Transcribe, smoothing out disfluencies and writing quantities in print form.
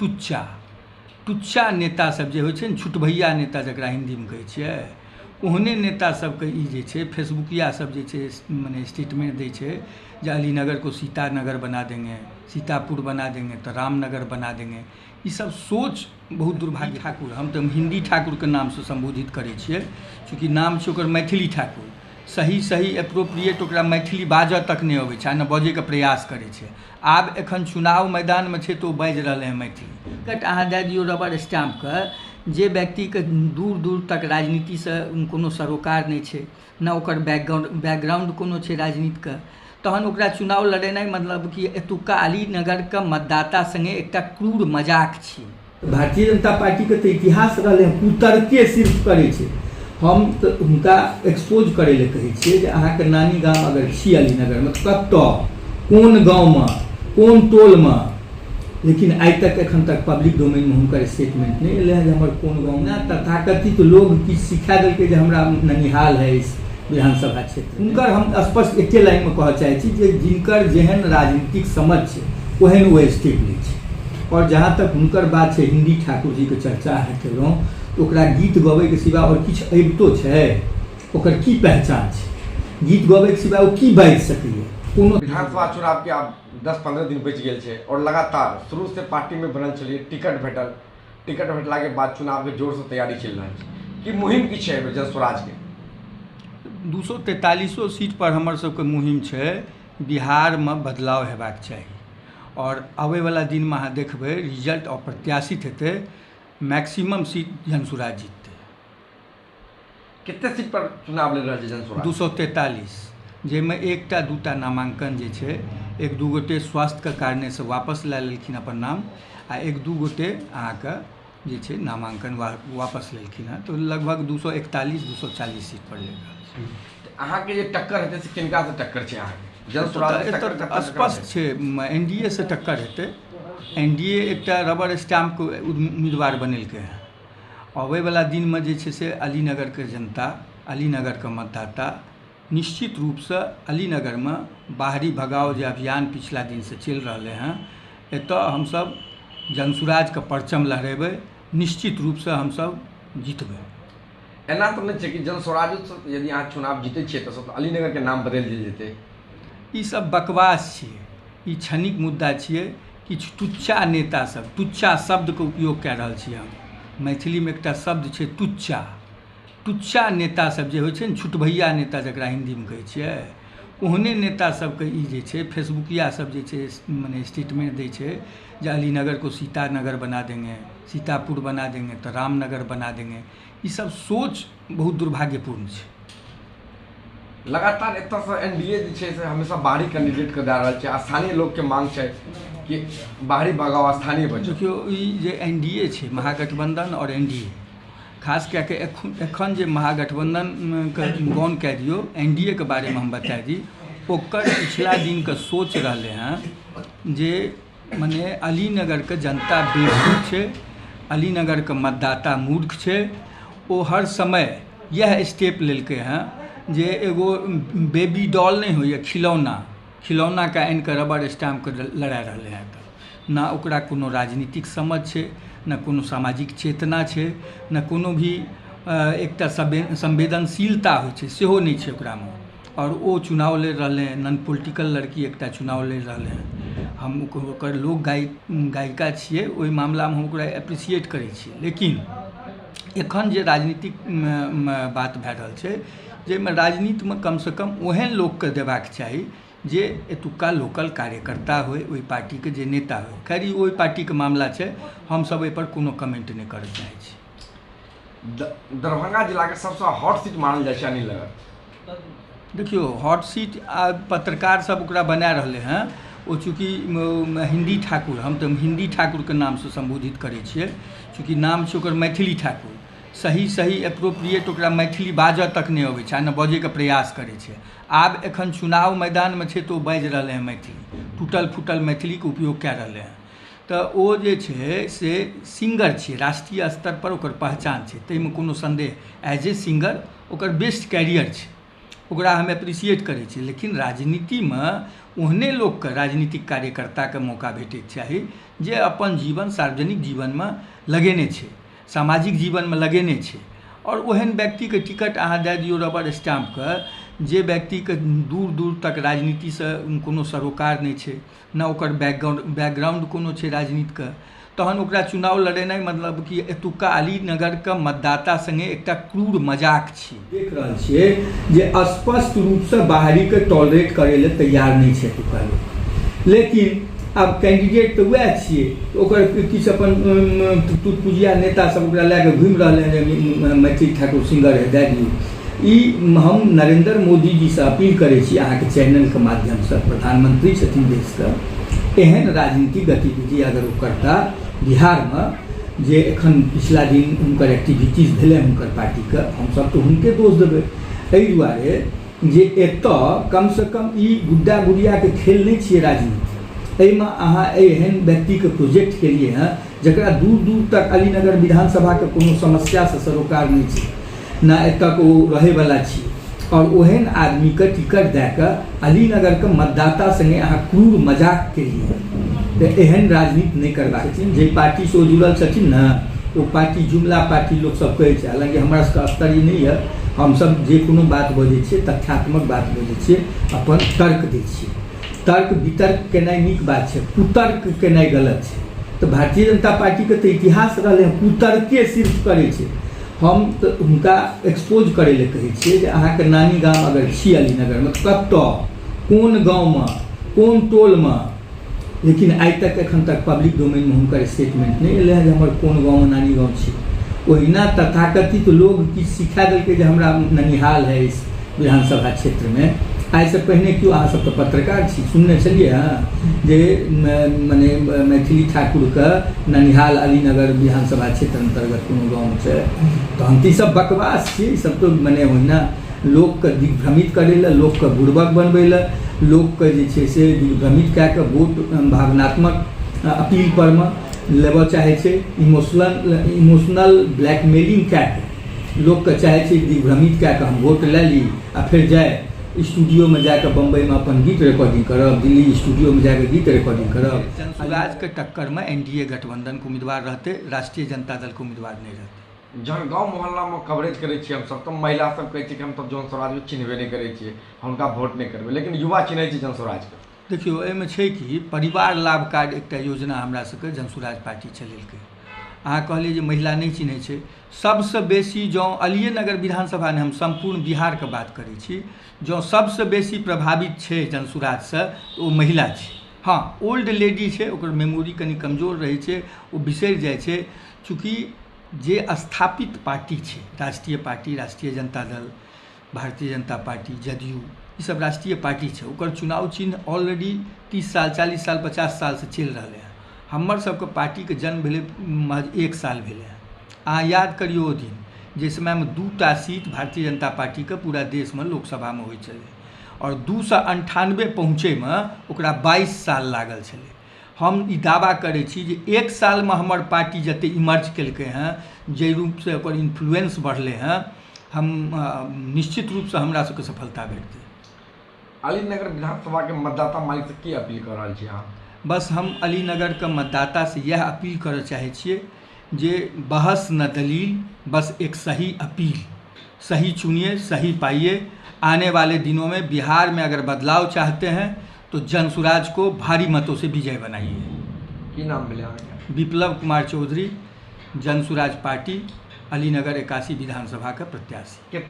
टुच्चा टुच्चा नेता सब जे होइ छै ने, छुटभैया नेता जकरा हिंदीमे कहै छियै, ओहने नेता सबके ई जे छै फेसबुकिया सब जे छै मने स्टेटमेंट दै छै जे अलीनगर को सीतानगर बना देंगे, सीतापुर बना देंगे तो रामनगर बना देंगे। ई सब सोच बहुत दुर्भाग्य। ठाकुर हम तऽ हिंदी ठाकुरके नामसँ संबोधित करै छियै, चूँकि नाम छै ओकर मैथिली ठाकुर। सही एप्रोप्रिएट ओकरा मैथिली बाजऽ तक नहि अबै छै, आ ने बजैके प्रयास करै छै। आब एखन चुनाव मैदानमे छै तऽ ओ बाजि रहलै हँ मैथिली। कट अहाँ दए दियौ रबर स्टैम्पके जे व्यक्तिके दूर दूर तक राजनीतिसँ कोनो सरोकार नहि छै, ने ओकर बैकग्राउंड कोनो छै राजनीतिके, तहन ओकरा चुनाव लड़ेनाइ मतलब कि एतुक्का अलीनगरके मतदाता सङ्गे एकटा क्रूर मजाक छी। भारतीय जनता पार्टीके तऽ इतिहास रहलै हँ, कुतर्के सिर्फ करै छै। हम तऽ हुनका एक्सपोज करै लए कहै छियै जे अहाँके नानी गाम अगर छी अलीनगरमे तऽ कतऽ, कोन गाँवमे, कोन टोलमे, लेकिन आइ तक एखन तक पब्लिक डोमेनमे हुनकर स्टेटमेंट नहि एलै हँ जे हमर कोन गाँव। ने तथाकथित लोग किछु सिखा देलकै जे हमरा ननिहाल है इस विधानसभा क्षेत्र। हुनकर हम स्पष्ट एके लाइनमे कहऽ चाहै छी जे जिनकर जेहन राजनीतिक समझ छै ओहन ओ स्टेप लै छै। और जहाँ तक हुनकर बात छै, हिंदी ठाकुर जीके चर्चा अहाँ केलहुँ, तऽ ओकरा गीत गबैके सिवा आओर किछु अबितो छै? ओकर की पहचान छै? गीत गबैके सिवा ओ की बाजि सकैए? कोनो विधानसभा चुनाव के आब 10-15 दिन बचि गेल छै और लगातार शुरू से पार्टी में बनल छलिए, टिकट भेटला के बाद चुनाव के जोर से तैयारी चल रहा है कि मुहिम की छै जनस्वराज के? 243 सीट पर हमर सबके मुहिम छै बिहारमे बदलाव हेबाक चाही। और आबैवला दिनमे अहाँ देखबै रिजल्ट अप्रत्याशित हेतै, मैक्सिमम सीट जनसुराज जीततै। कतेक सीट पर चुनाव लड़ रहल छै जनसुराज? 243, जाहिमे एकटा दूटा नामांकन जे छै, एक दू गोटे स्वास्थ्यके कारणेसँ वापस लए लेलखिन अपन नाम, आ एक दू गोटे अहाँके जे छै नामांकन वापस लेलखिन हँ। तऽ लगभग 241-240 सीट पर लड़ि रहल छै। अहाँके जे टक्कर हेतै से किनका से टक्कर छै? अहाँके जनसुराज स्पष्ट छै, एनडीए से टक्कर हेतै। एनडीए एकटा रबर स्टैम्पके उम्मीदवार बनेलकै हँ। अबैवला दिनमे जे छै से अलीनगरके जनता, अलीनगरके मतदाता निश्चित रूपसँ अलीनगरमे बाहरी भगाव जे अभियान पिछला दिनसँ चलि रहलै हँ, एतऽ हमसब जनसुराजके परचम लहरेबै, निश्चित रूपसँ हमसब जीतबै। एना तऽ नहि छै कि जनसुराज यदि अहाँ चुनाव जीतै छियै तऽ अलीनगरके नाम बदलि देल जेतै? ई सब बकवास छियै, ई क्षणिक मुद्दा छियै। किछु टुच्चा नेता सब, टुच्चा शब्दके उपयोग कए रहल छी हम। मैथिलीमे एकटा शब्द छै टुच्चा। टुच्चा नेता सब जे होइ छै ने, छुटभैया नेता जकरा हिंदीमे कहै छियै, ओहने नेता सबके ई जे छै फेसबुकिया सब जे छै मने स्टेटमेंट दै छै जे अलीनगर को सीतानगर बना देंगे, सीतापुर बना देंगे तो रामनगर बना देंगे। ई सब सोच बहुत दुर्भाग्यपूर्ण छै। लगातार एतऽसँ एनडीए जे छै से हमेशा बाहरी कैंडिडेटके दए रहल छै, स्थानीय लोकके मांग छै कि बाहरी भगाव स्थानीय बचो। देखियौ, ई जे एनडीए छै, महागठबंधन और एनडीए, खास कए कऽ एखन जे महागठबंधनके गौन कए दियौ, एनडीएके बारेमे हम बता दी, ओकर पिछला दिनके सोच रहलै हँ जे मने अलीनगरके जनता बेवकूफ छै, अलीनगरके मतदाता मूर्ख छै। ओ हर समय यह स्टेप लेलकै हँ जे एगो बेबी डॉल नहि होइए, खिलौनाके आनि कऽ रबर स्टैम्पके लड़ा रहलै हँ। ना ओकरा कोनो राजनीतिक समझ छै, न कोनो सामाजिक चेतना छै, न कोनो भी एकटा संवेदनशीलता होइ छै सेहो नहि छै ओकरामे। और ओ चुनाव लड़ि रहलै हैं, नॉन पॉलिटिकल लड़की एकटा चुनाव लड़ि रहलै हैं। हम ओकर लोक गायिका छियै, ओहि मामलामे हम ओकरा एप्रिसिएट करै छियै। लेकिन एखन जे राजनीतिक बात भए रहल छै, जाहिमे राजनीतिमे कमसँ कम ओहन लोकके देबाक चाही जे एतुक्का लोकल कार्यकर्ता होइ, ओहि पार्टीके जे नेता होइ। खैर ई ओहि पार्टीके मामला छै, हमसब एहिपर कोनो कमेंट नहि करऽ चाहै छी। दरभंगा जिलाके सबसँ हॉट सीट मानल जाइ छै अलीनगर। देखियौ, हॉट सीट आ पत्रकार सब ओकरा बना रहलै हैं। ओ चूँकि हिंदी ठाकुर, हम तऽ हिंदी ठाकुरके नामसँ संबोधित करै छियै, चूँकि नाम छै ओकर मैथिली ठाकुर। सही एप्रोप्रिएट ओकरा मैथिली बाजऽ तक नहि अबै छै, आ ने बजैके प्रयास करै छै। आब एखन चुनाव मैदानमे छै तऽ ओ बाजि रहलै हैं मैथिली, टूटल फूटल मैथिलीके उपयोग कए रहलै हैं। तऽ ओ जे छै से सिंगर छियै, राष्ट्रीय स्तर पर ओकर पहचान छै, ताहिमे कोनो संदेह। एज ए सिंगर ओकर बेस्ट कैरियर छै। ओकरा हम एप्रिसिएट करै छी, लेकिन राजनीतिमे ओहने लोकके, राजनीतिक कार्यकर्ताके मौका भेटैके चाही जे अपन जीवन सार्वजनिक जीवनमे लगेने छै, सामाजिक जीवनमे लगेने छै। और ओहन व्यक्तिके टिकट अहाँ दए दियौ रबर स्टाम्पके, जे व्यक्तिके दूर दूर तक राजनीतिसँ कोनो सरोकार नहि छै, न ओकर बैकग्राउंड कोनो छै राजनीतिके, तहन ओकरा चुनाव लड़ेनाइ मतलब कि एतुक्का अलीनगरके मतदाता संगे एकटा क्रूर मजाक छी। देख रहल छियै जे स्पष्ट रूपसँ बाहरीके टॉलरेट करै लेल तैयार नहि छै एतुक्का लोक, लेकिन आब कैंडिडेट तऽ वएह छियै, ओकर किछु अपन टुटपुजिया नेता सब ओकरा लए कऽ घुमि रहलै हैं, मैथिली ठाकुर सिंगर है दए दियौ। ई हम नरेंद्र मोदी जी से अपील करै छी अहाँके चैनलके माध्यमसँ, प्रधानमंत्री छथिन देशके, एहन राजनीतिक गतिविधि अगर ओ करता बिहारमे, जे एखन पिछला दिन हुनकर एक्टिविटीज भेलै हुनकर पार्टीके, हमसब तऽ हुनके दोष देबै। एहि दुआरे जे एतऽ कमसँ कम ई गुड्डा गुड़ियाके खेल नहि छियै राजनीति। एहिमे अहाँ एहन व्यक्तिके प्रोजेक्ट केलिए हैं जकरा दूर दूर तक अलीनगर विधानसभाके कोनो समस्यासँ सरोकार नहि छै, ना एतऽ ओ रहैवला छी, और ओहन आदमीके टिकट दए कऽ अलीनगरके मतदाता संगे अहाँ क्रूर मजाक केलिए। तऽ एहन राजनीति नहीं करबाक छथिन। जे पार्टी से जुड़ल छथिन ने, वो पार्टी जुमला पार्टी लोग सब कहै छै, हालांकि हमरा सबके स्तर ई नहीं है, हमसब जे कोनो बात बजै छियै तथ्यात्मक बात बजै छियै, अपन तर्क दै छियै। तर्क वितर्क केनाइ नीक बात छै, कुतर्क केनाइ गलत छै। तऽ भारतीय जनता पार्टीके तऽ इतिहास रहलै हैं कुतर्के सिर्फ करै छै। हम तऽ हुनका एक्सपोज करै लए कहै छियै जे अहाँके नानी गाम अगर छी अलीनगरमे, कतऽ, कोन गाँवमे, कोन टोलमे, लेकिन आइ तक एखन तक पब्लिक डोमेनमे हुनकर स्टेटमेंट नहीं एलै हैं जे हमर कोन गाँवमे नानी गाँव छी। ओहिना तथाकथित लोग किछु सिखा देलकै जे हमरा ननिहाल है इस विधानसभा क्षेत्रमे। आइसँ पहिने क्यों, अहाँ सब तऽ पत्रकार छी, सुनने छलियै हँ जे मने मैथिली ठाकुरके ननिहाल अलीनगर विधानसभा क्षेत्र अंतर्गत कोनो गाँव छै। तहन तऽ ई सब बकवास छै, ई सब तो मने ओहिना लोकके दिग्भ्रमित करै लए, लोकके बुड़बक बनबै लए, लोकके जे छै से दिग्भ्रमित कए कऽ वोट भावनात्मक अपील परमे लेबऽ चाहै छै, इमोशनल ब्लैकमेलिंग कए कऽ लोकके चाहै छै दिग्भ्रमित कए कऽ हम वोट लए ली आ फिर जाए स्टूडियोमे जाकर बम्बईमे अपन गीत रिकॉर्डिंग करब, दिल्ली स्टूडियोमे जाकर गीत रिकॉर्डिंग करब। जनसुराजके टक्करमे एनडीए गठबंधनके उम्मीदवार रहतै, राष्ट्रीय जनता दलके उम्मीदवार नहीं रहतै। जहन गाँव मोहल्लामे कवरेज करै छियै हमसब, तऽ महिला सब कहै छै कि हम तऽ जन स्वराजके चिन्हबे नहीं करै छियै, हुनका वोट नहीं करबै, लेकिन युवा चिन्है छै जन स्वराजके। देखियौ, एहिमे छै कि परिवार लाभ कार्ड एकटा योजना हमरा सबके जनसुराज पार्टी चलेलकै। अहाँ कहलिए जे महिला नहीं चिन्है छै, सबसँ बेसी जँ अलीनगर विधानसभा ने, हम संपूर्ण बिहारके बात करै छी, जँ सबसँ बेसी प्रभावित छै जनसुराजसँ तऽ ओ महिला छै। हाँ, ओल्ड लेडी छै, ओकर मेमोरी कनि कमजोर रहै छै, ओ बिसरि जाइ छै, चूँकि जे स्थापित पार्टी छै, राष्ट्रीय पार्टी, राष्ट्रीय जनता दल, भारतीय जनता पार्टी, जदयू, ई सब राष्ट्रीय पार्टी छै, ओकर चुनाव चिन्ह ऑलरेडी 30 साल, 40 साल, 50 साल से चलि रहलै हैं। हमर सबके पार्टीके जन्म भेलै महज 1 साल भेलै हैं। अहाँ याद करियौ ओ दिन, जे समयमे 2टा सीट भारतीय जनता पार्टीके पूरा देशमे लोकसभामे होइ छलै, और 298 पहुँचैमे ओकरा 22 साल लागल छलै। हम ई दावा करै छी जे 1 सालमे हमर पार्टी जते इमर्ज केलकै हैं, जे रूपसँ ओकर इन्फ्लुएंस बढ़लै हैं, हम निश्चित रूपसँ हमरा सबके सफलता भेटतै। अलीनगर विधानसभा के मतदाता मालिक से की अपील कर रहल छी अहाँ? बस हम अलीनगरके मतदाता से यह अपील करऽ चाहै छियै जे बहस न दलील, बस एक सही अपील, सही चुनिए, सही पाइए। आने वाले दिनों में बिहार में अगर बदलाव चाहते हैं तो जनसुराज को भारी मतों से विजय बनाइए। की नाम मिले अहाँके? विप्लव कुमार चौधरी, जनसुराज पार्टी, अलीनगर 81 विधानसभा का प्रत्याशी।